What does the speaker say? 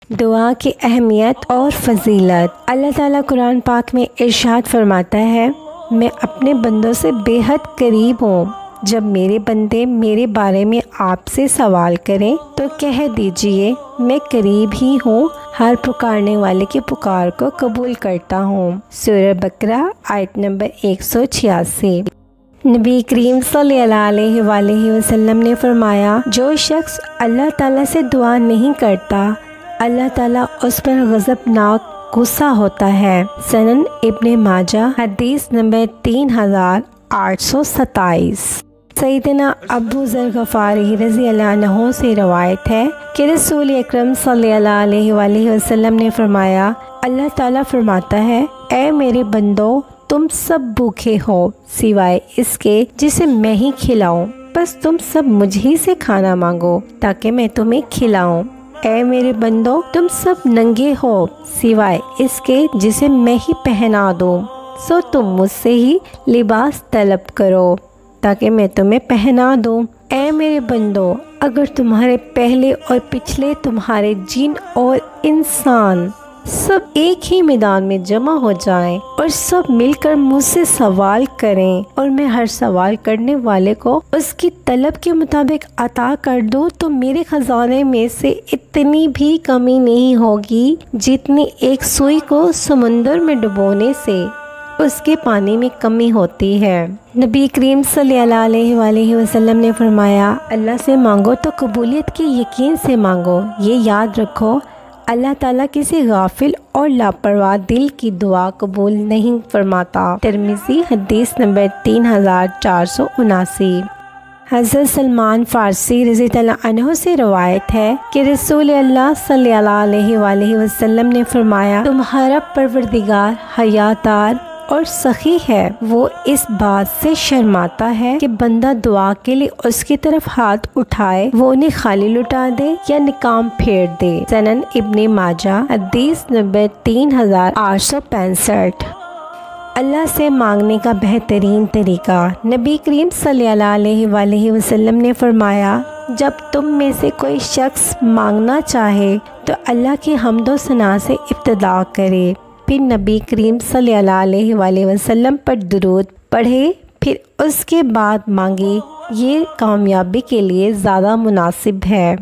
دعا کی اہمیت اور فضیلت۔ اللہ تعالیٰ قرآن پاک میں ارشاد فرماتا ہے، میں اپنے بندوں سے بے حد قریب ہوں، جب میرے بندے میرے بارے میں آپ سے سوال کریں تو کہہ دیجئے میں قریب ہی ہوں، ہر پکارنے والے کی پکار کو قبول کرتا ہوں۔ سورہ بقرہ آیت نمبر 186۔ نبی کریم صلی اللہ علیہ وآلہ وسلم نے فرمایا، جو شخص اللہ تعالیٰ سے دعا نہیں کرتا اللہ تعالیٰ اس پر غضبناک غصہ ہوتا ہے۔ سنن ابن ماجہ حدیث نمبر 3827۔ سیدنا ابو ذر غفاری رضی اللہ عنہ سے روایت ہے کہ رسول اکرم صلی اللہ علیہ وآلہ وسلم نے فرمایا، اللہ تعالیٰ فرماتا ہے، اے میرے بندو تم سب بھوکے ہو سوائے اس کے جسے میں ہی کھلاؤں، بس تم سب مجھ ہی سے کھانا مانگو تاکہ میں تمہیں کھلاؤں۔ اے میرے بندو تم سب ننگے ہو سوائے اس کے جسے میں ہی پہنا دوں، سو تم مجھ سے ہی لباس طلب کرو تاکہ میں تمہیں پہنا دوں۔ اے میرے بندو اگر تمہارے پہلے اور پچھلے، تمہارے جن اور انسان سب ایک ہی میدان میں جمع ہو جائیں اور سب مل کر مجھ سے سوال کریں اور میں ہر سوال کرنے والے کو اس کی طلب کے مطابق عطا کر دوں تو میرے خزانے میں سے اتنی بھی کمی نہیں ہوگی جتنی ایک سوئی کو سمندر میں ڈبونے سے اس کے پانی میں کمی ہوتی ہے۔ نبی کریم صلی اللہ علیہ وآلہ وسلم نے فرمایا، اللہ سے مانگو تو قبولیت کے یقین سے مانگو، یہ یاد رکھو اللہ تعالیٰ کسی غافل اور لاپرواہ دل کی دعا قبول نہیں فرماتا۔ ترمذی حدیث نمبر 3479۔ حضرت سلمان فارسی رضی اللہ عنہ سے روایت ہے کہ رسول اللہ صلی اللہ علیہ وآلہ وسلم نے فرمایا، تمہارا پروردگار حیاتار اور سخی ہے، وہ اس بات سے شرماتا ہے کہ بندہ دعا کے لیے اس کی طرف ہاتھ اٹھائے وہ انہیں خالی لٹا دے یا نکام پھیر دے۔ سنن ابن ماجہ حدیث نمبر 3865۔ اللہ سے مانگنے کا بہترین طریقہ۔ نبی کریم صلی اللہ علیہ وآلہ وسلم نے فرمایا، جب تم میں سے کوئی شخص مانگنا چاہے تو اللہ کی حمد و ثنا سے ابتدا کرے، پھر نبی کریم صلی اللہ علیہ وآلہ وسلم پر درود پڑھے، پھر اس کے بعد مانگے، یہ کامیابی کے لیے زیادہ مناسب ہے۔